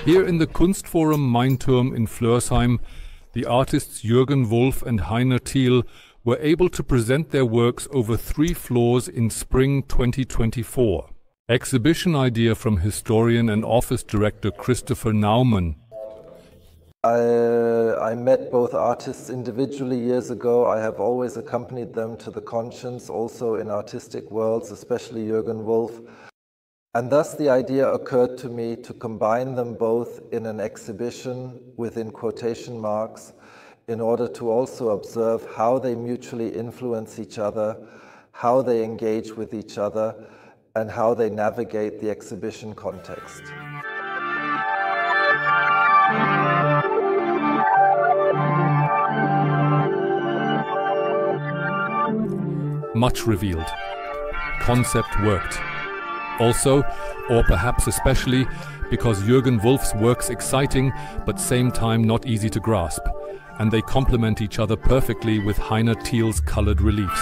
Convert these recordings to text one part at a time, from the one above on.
Here in the Kunstforum Mainturm in Flörsheim, the artists Jürgen Wolff and Heiner Thiel were able to present their works over 3 floors in spring 2024. Exhibition idea from historian and office director Christopher Naumann. I met both artists individually years ago. I have always accompanied them to the Conscience, also in artistic worlds, especially Jürgen Wolff. And thus the idea occurred to me to combine them both in an exhibition within quotation marks in order to also observe how they mutually influence each other, how they engage with each other, and how they navigate the exhibition context. Much revealed. Concept worked. Also, or perhaps especially, because Jürgen Wolff's work's exciting, but same time not easy to grasp, and they complement each other perfectly with Heiner Thiel's colored reliefs.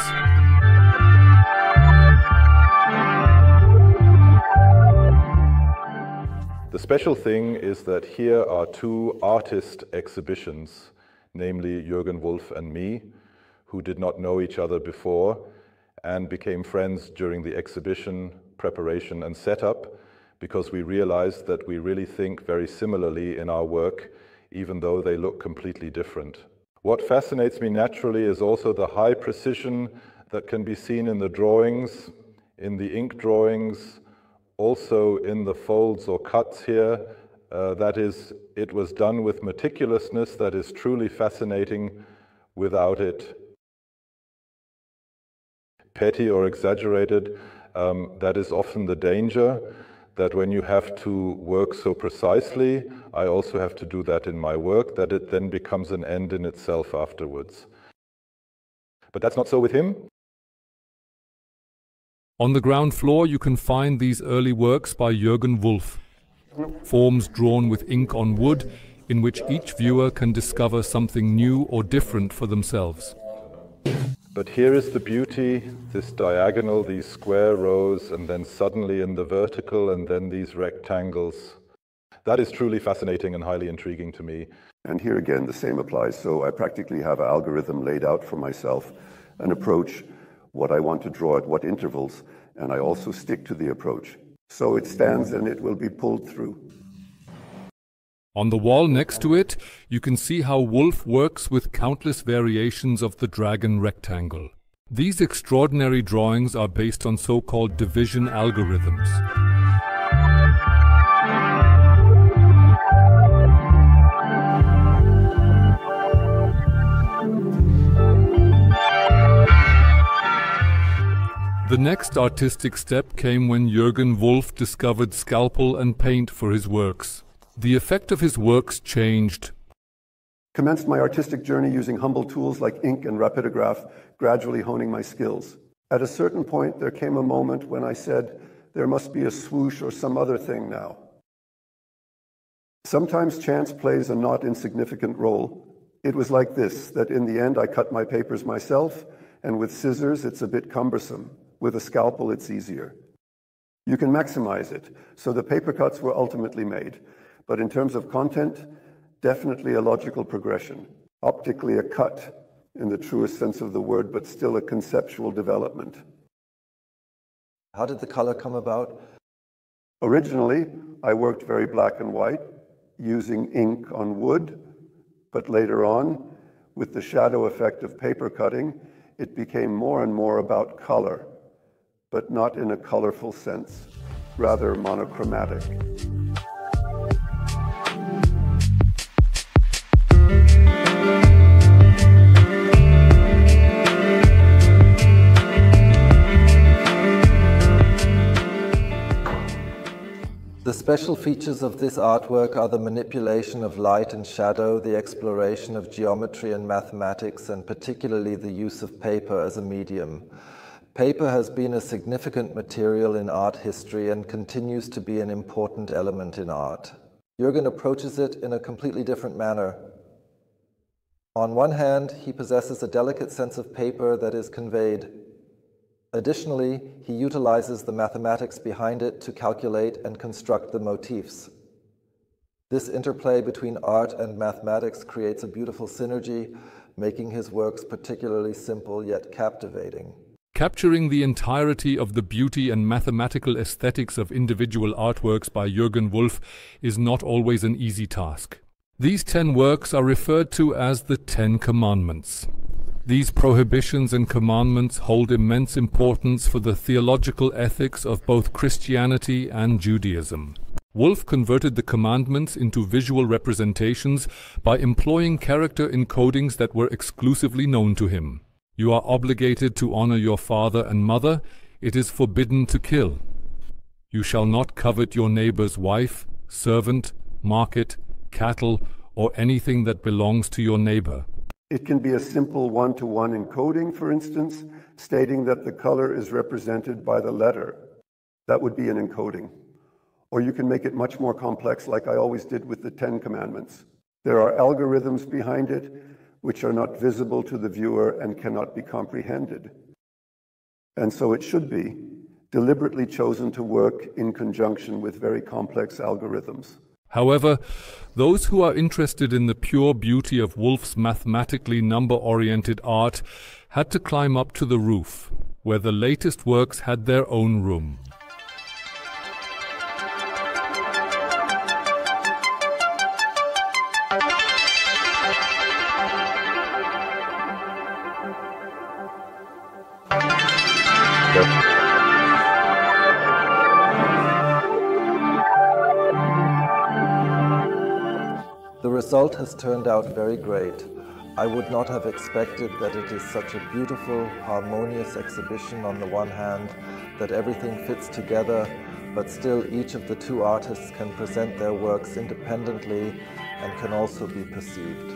The special thing is that here are 2 artist exhibitions, namely Jürgen Wolff and me, who did not know each other before and became friends during the exhibition preparation and setup, because we realized that we really think very similarly in our work, even though they look completely different. What fascinates me naturally is also the high precision that can be seen in the drawings, in the ink drawings, also in the folds or cuts here. That is, it was done with meticulousness that is truly fascinating without it petty or exaggerated. That is often the danger, that when you have to work so precisely, I also have to do that in my work, that it then becomes an end in itself afterwards. But that's not so with him. On the ground floor you can find these early works by Jürgen Wolff. Forms drawn with ink on wood, in which each viewer can discover something new or different for themselves. But here is the beauty, this diagonal, these square rows, and then suddenly in the vertical, and then these rectangles. That is truly fascinating and highly intriguing to me. And here again, the same applies. So I practically have an algorithm laid out for myself, an approach, what I want to draw at what intervals, and I also stick to the approach. So it stands and it will be pulled through. On the wall next to it, you can see how Wolff works with countless variations of the dragon rectangle. These extraordinary drawings are based on so-called division algorithms. The next artistic step came when Jürgen Wolff discovered scalpel and paint for his works. The effect of his works changed. Commenced my artistic journey using humble tools like ink and rapidograph, gradually honing my skills. At a certain point, there came a moment when I said, there must be a swoosh or some other thing now. Sometimes chance plays a not insignificant role. It was like this, that in the end I cut my papers myself, and with scissors it's a bit cumbersome. With a scalpel it's easier. You can maximize it, so the paper cuts were ultimately made. But in terms of content, definitely a logical progression. Optically a cut in the truest sense of the word, but still a conceptual development. How did the color come about? Originally, I worked very black and white, using ink on wood, but later on, with the shadow effect of paper cutting, it became more and more about color, but not in a colorful sense, rather monochromatic. The special features of this artwork are the manipulation of light and shadow, the exploration of geometry and mathematics, and particularly the use of paper as a medium. Paper has been a significant material in art history and continues to be an important element in art. Jürgen approaches it in a completely different manner. On one hand, he possesses a delicate sense of paper that is conveyed. Additionally, he utilizes the mathematics behind it to calculate and construct the motifs. This interplay between art and mathematics creates a beautiful synergy, making his works particularly simple yet captivating. Capturing the entirety of the beauty and mathematical aesthetics of individual artworks by Jürgen Wolff is not always an easy task. These 10 works are referred to as the 10 Commandments. These prohibitions and commandments hold immense importance for the theological ethics of both Christianity and Judaism. Wolff converted the commandments into visual representations by employing character encodings that were exclusively known to him. You are obligated to honor your father and mother. It is forbidden to kill. You shall not covet your neighbor's wife, servant, market, cattle, or anything that belongs to your neighbor. It can be a simple one-to-one encoding, for instance, stating that the color is represented by the letter. That would be an encoding. Or you can make it much more complex, like I always did with the 10 Commandments. There are algorithms behind it which are not visible to the viewer and cannot be comprehended. And so it should be deliberately chosen to work in conjunction with very complex algorithms. However, those who are interested in the pure beauty of Wolff's mathematically number-oriented art had to climb up to the roof, where the latest works had their own room. The result has turned out very great. I would not have expected that it is such a beautiful, harmonious exhibition on the one hand, that everything fits together, but still each of the two artists can present their works independently and can also be perceived.